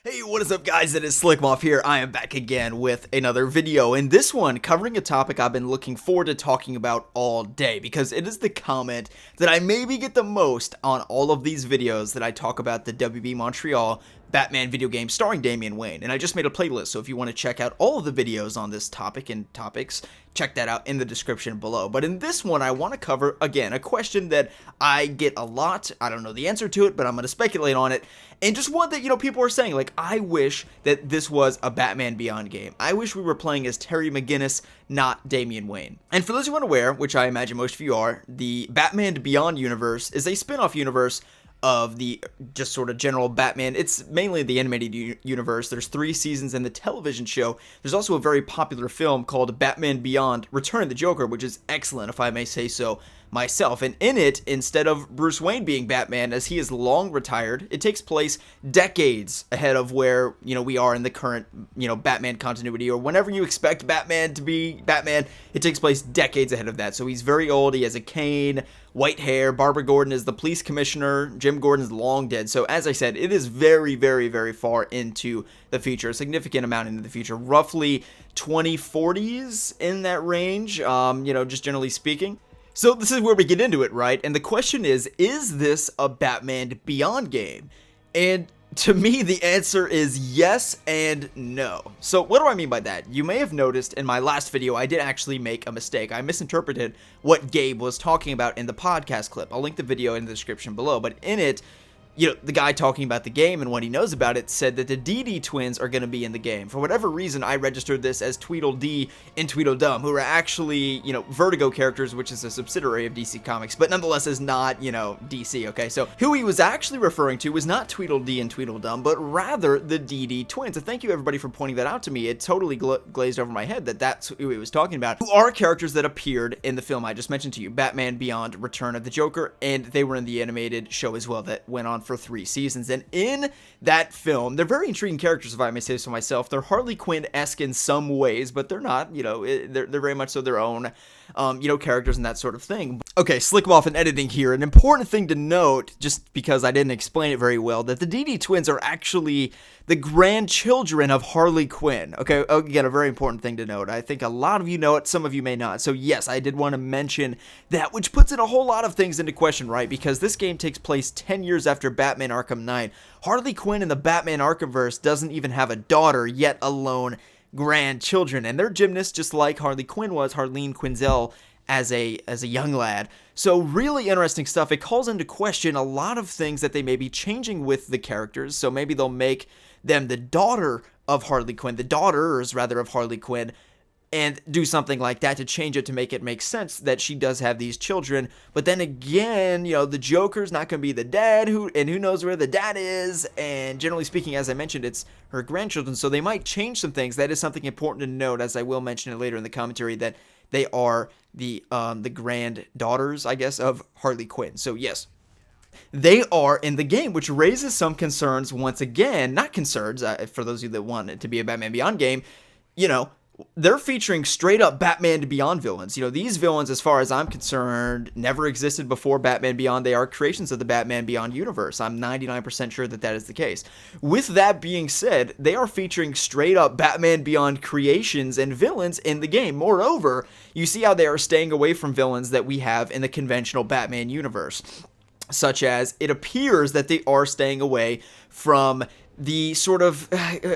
Hey, what is up guys, it is Slikk here. I am back again with another video, and this one covering a topic I've been looking forward to talking about all day because it is the comment that I maybe get the most on all of these videos that I talk about the WB Montreal Batman video game starring Damian Wayne. And I just made a playlist, so if you want to check out all of the videos on this topic and topics, check that out in the description below. But in this one, I want to cover, again, a question that I get a lot. I don't know the answer to it, but I'm going to speculate on it. And just one that, people are saying, like, I wish that this was a Batman Beyond game. I wish we were playing as Terry McGinnis, not Damian Wayne. And for those who aren't aware, which I imagine most of you are, the Batman Beyond universe is a spin-off universe of the just sort of general Batman. It's mainly the animated universe. There's 3 seasons in the television show. There's also a very popular film called Batman Beyond: Return of the Joker, which is excellent, if I may say so myself. And in it, instead of Bruce Wayne being Batman, as he is long retired, it takes place decades ahead of where, we are in the current, Batman continuity, or whenever you expect Batman to be Batman, it takes place decades ahead of that. So he's very old, he has a cane, white hair, Barbara Gordon is the police commissioner, Jim Gordon's long dead. So as I said, it is very, very, very far into the future, a significant amount into the future, roughly 2040s in that range, just generally speaking. So this is where we get into it, right? And the question is this a Batman Beyond game? And to me, the answer is yes and no. So what do I mean by that? You may have noticed in my last video, I did actually make a mistake. I misinterpreted what Gabe was talking about in the podcast clip. I'll link the video in the description below, but in it, the guy talking about the game and what he knows about it said that the Dee Dee Twins are going to be in the game. For whatever reason, I registered this as Tweedledee and Tweedledum, who are actually, Vertigo characters, which is a subsidiary of DC Comics, but nonetheless is not, DC, okay? So who he was actually referring to was not Tweedledee and Tweedledum, but rather the Dee Dee Twins. And thank you everybody for pointing that out to me. It totally glazed over my head that that's who he was talking about, who are characters that appeared in the film I just mentioned to you, Batman Beyond: Return of the Joker, and they were in the animated show as well that went on for 3 seasons. And in that film, they're very intriguing characters, if I may say so myself. They're Harley Quinn-esque in some ways, but they're not, they're very much so their own, characters and that sort of thing. Okay, Slikk off in editing here. An important thing to note, just because I didn't explain it very well, that the Dee Dee Twins are actually the grandchildren of Harley Quinn. Okay, again, a very important thing to note. I think a lot of you know it, some of you may not. So yes, I did want to mention that, which puts in a whole lot of things into question, right? Because this game takes place 10 years after Batman Arkham Knight. Harley Quinn in the Batman Arkhamverse doesn't even have a daughter, yet alone grandchildren. And they're gymnasts just like Harley Quinn was, Harleen Quinzel, as a young lad. So really interesting stuff. It calls into question a lot of things that they may be changing with the characters. So maybe they'll make them the daughter of Harley Quinn, the daughters rather of Harley Quinn, and do something like that to change it to make it make sense that she does have these children. But then again, the Joker's not going to be the dad, who knows where the dad is, and generally speaking, as I mentioned, it's her grandchildren, so they might change some things. That is something important to note, as I will mention it later in the commentary, that they are the granddaughters, I guess, of Harley Quinn. So yes, they are in the game, which raises some concerns once again. Not concerns, for those of you that want it to be a Batman Beyond game, they're featuring straight up Batman Beyond villains. These villains, as far as I'm concerned, never existed before Batman Beyond. They are creations of the Batman Beyond universe. I'm 99% sure that that is the case. With that being said, they are featuring straight up Batman Beyond creations and villains in the game. Moreover, you see how they are staying away from villains that we have in the conventional Batman universe, such as it appears that they are staying away from the sort of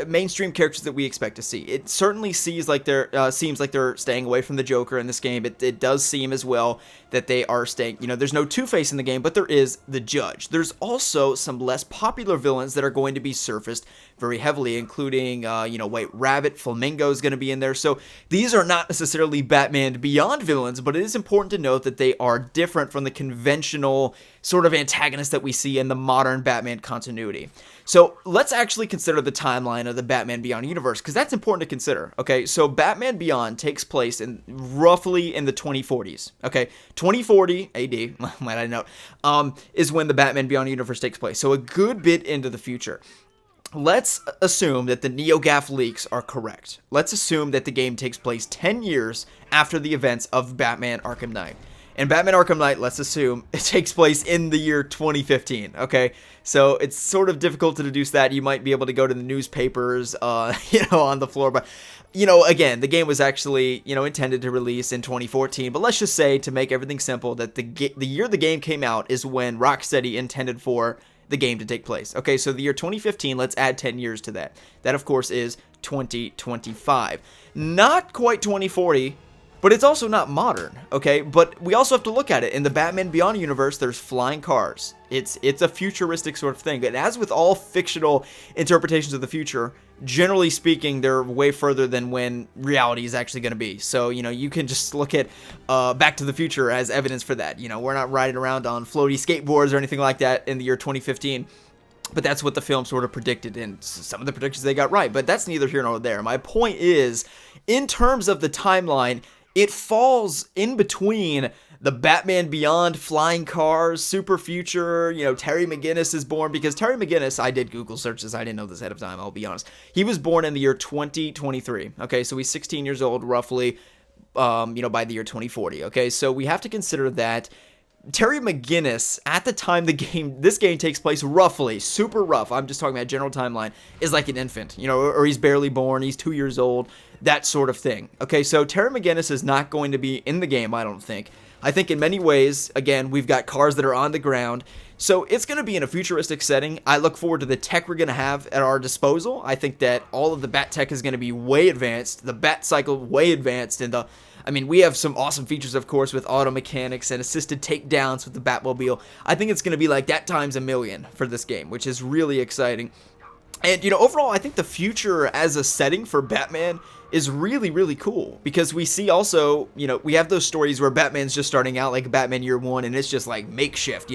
mainstream characters that we expect to see. It certainly seems like they're staying away from the Joker in this game. It does seem as well that they are staying, there's no Two-Face in the game, but there is the Judge. There's also some less popular villains that are going to be surfaced very heavily, including, White Rabbit, Flamingo is going to be in there. So these are not necessarily Batman Beyond villains, but it is important to note that they are different from the conventional sort of antagonists that we see in the modern Batman continuity. So let's actually consider the timeline of the Batman Beyond universe, because that's important to consider. Okay, so Batman Beyond takes place in roughly in the 2040s. Okay, 2040 AD, might I note, is when the Batman Beyond universe takes place. So a good bit into the future. Let's assume that the NeoGAF leaks are correct. Let's assume that the game takes place 10 years after the events of Batman Arkham Knight. And Batman Arkham Knight, let's assume, it takes place in the year 2015, okay? So it's sort of difficult to deduce that. You might be able to go to the newspapers, on the floor, but, again, the game was actually, intended to release in 2014, but let's just say, to make everything simple, that the year the game came out is when Rocksteady intended for the game to take place. Okay, so the year 2015, let's add 10 years to that. That, of course, is 2025. Not quite 2040, but it's also not modern, okay? But we also have to look at it. In the Batman Beyond universe, there's flying cars. It's a futuristic sort of thing. And as with all fictional interpretations of the future, generally speaking, they're way further than when reality is actually going to be. So, you can just look at Back to the Future as evidence for that. We're not riding around on floaty skateboards or anything like that in the year 2015. But that's what the film sort of predicted, and some of the predictions they got right. But that's neither here nor there. My point is, in terms of the timeline, it falls in between the Batman Beyond, flying cars, super future, Terry McGinnis is born, because Terry McGinnis, I did Google searches, I didn't know this ahead of time, I'll be honest. He was born in the year 2023, okay, so he's 16 years old, roughly, by the year 2040, okay, so we have to consider that Terry McGinnis, at the time this game takes place, roughly, super rough, I'm just talking about general timeline, is like an infant, or he's barely born, he's 2 years old, that sort of thing. Okay, so Terry McGinnis is not going to be in the game, I don't think. I think in many ways, again, we've got cars that are on the ground, so it's going to be in a futuristic setting. I look forward to the tech we're going to have at our disposal. I think that all of the bat tech is going to be way advanced, the bat cycle way advanced, and we have some awesome features, of course, with auto mechanics and assisted takedowns with the Batmobile. I think it's going to be like that times a million for this game, which is really exciting. And, overall, I think the future as a setting for Batman is really, really cool, because we see also, we have those stories where Batman's just starting out like Batman Year One, and it's just like makeshift,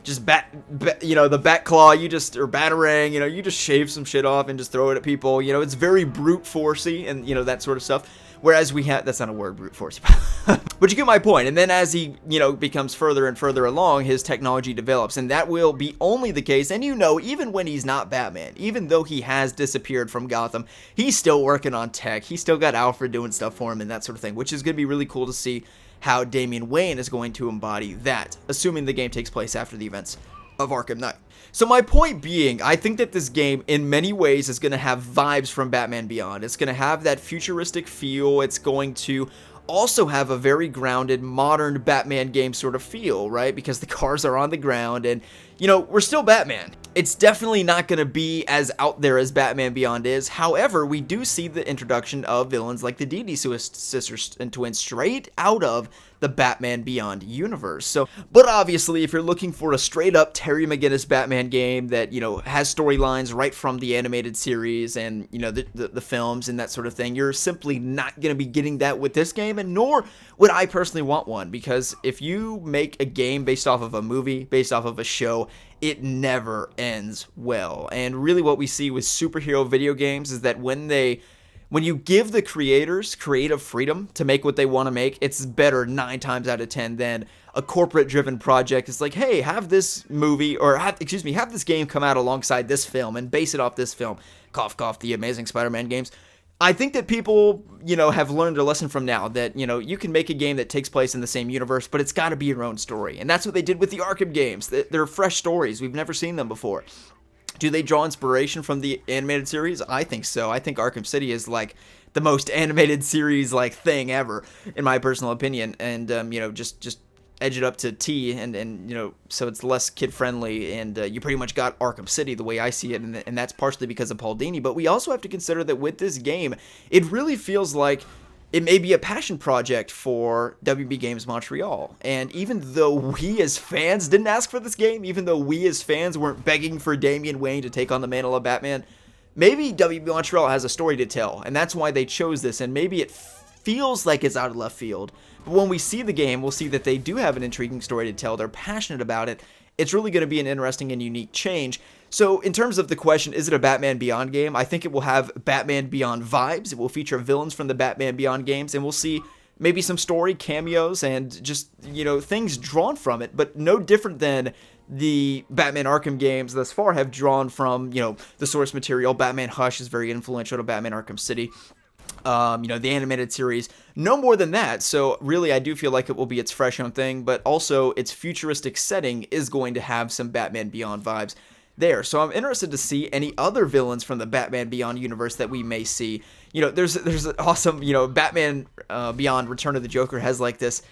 just the bat claw, or Batarang, you just shave some shit off and just throw it at people, it's very brute forcey and, that sort of stuff. Whereas that's not a word, brute force, but you get my point. And then as he, becomes further and further along, his technology develops, and that will be only the case. And even when he's not Batman, even though he has disappeared from Gotham, he's still working on tech. He's still got Alfred doing stuff for him and that sort of thing, which is going to be really cool to see how Damian Wayne is going to embody that, assuming the game takes place after the events of Arkham Knight. So my point being, I think that this game in many ways is going to have vibes from Batman Beyond. It's going to have that futuristic feel. It's going to also have a very grounded, modern Batman game sort of feel, right? Because the cars are on the ground and, we're still Batman. It's definitely not going to be as out there as Batman Beyond is. However, we do see the introduction of villains like the Dee Dee sisters and twins straight out of the Batman Beyond universe. But obviously, if you're looking for a straight-up Terry McGinnis Batman game that, has storylines right from the animated series and, the films and that sort of thing, you're simply not going to be getting that with this game, and nor would I personally want one, because if you make a game based off of a movie, based off of a show, it never ends well. And really what we see with superhero video games is that when you give the creators creative freedom to make what they want to make, it's better 9 times out of 10 than a corporate-driven project. It's like, hey, have this movie, or have this game come out alongside this film and base it off this film. Cough, cough, the Amazing Spider-Man games. I think that people, have learned a lesson from now that, you can make a game that takes place in the same universe, but it's got to be your own story. And that's what they did with the Arkham games. They're fresh stories. We've never seen them before. Do they draw inspiration from the animated series? I think so. I think Arkham City is like the most animated series like thing ever, in my personal opinion. And just edge it up to T, and so it's less kid friendly, and you pretty much got Arkham City the way I see it, and that's partially because of Paul Dini. But we also have to consider that with this game, it really feels like it may be a passion project for WB Games Montreal. And even though we as fans didn't ask for this game, even though we as fans weren't begging for Damian Wayne to take on the mantle of Batman, maybe WB Montreal has a story to tell, and that's why they chose this, and maybe it feels like it's out of left field. But when we see the game, we'll see that they do have an intriguing story to tell. They're passionate about it. It's really going to be an interesting and unique change. So in terms of the question, is it a Batman Beyond game? I think it will have Batman Beyond vibes. It will feature villains from the Batman Beyond games, and we'll see maybe some story cameos and just, things drawn from it, but no different than the Batman Arkham games thus far have drawn from, the source material. Batman Hush is very influential to Batman Arkham City. The animated series, no more than that. So really, I do feel like it will be its fresh own thing, but also its futuristic setting is going to have some Batman Beyond vibes there. So I'm interested to see any other villains from the Batman Beyond universe that we may see. There's an awesome, Batman Beyond Return of the Joker has like this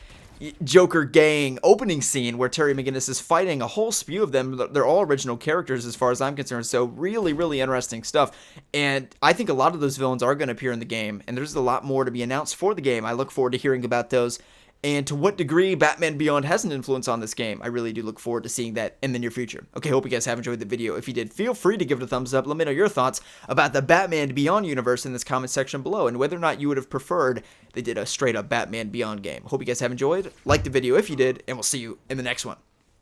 Joker gang opening scene where Terry McGinnis is fighting a whole spew of them. They're all original characters as far as I'm concerned, so really, really interesting stuff. And I think a lot of those villains are going to appear in the game, and there's a lot more to be announced for the game. I look forward to hearing about those and to what degree Batman Beyond has an influence on this game. I really do look forward to seeing that in the near future. Okay, hope you guys have enjoyed the video. If you did, feel free to give it a thumbs up. Let me know your thoughts about the Batman Beyond universe in this comment section below, and whether or not you would have preferred they did a straight up Batman Beyond game. Hope you guys have enjoyed. Like the video if you did, and we'll see you in the next one.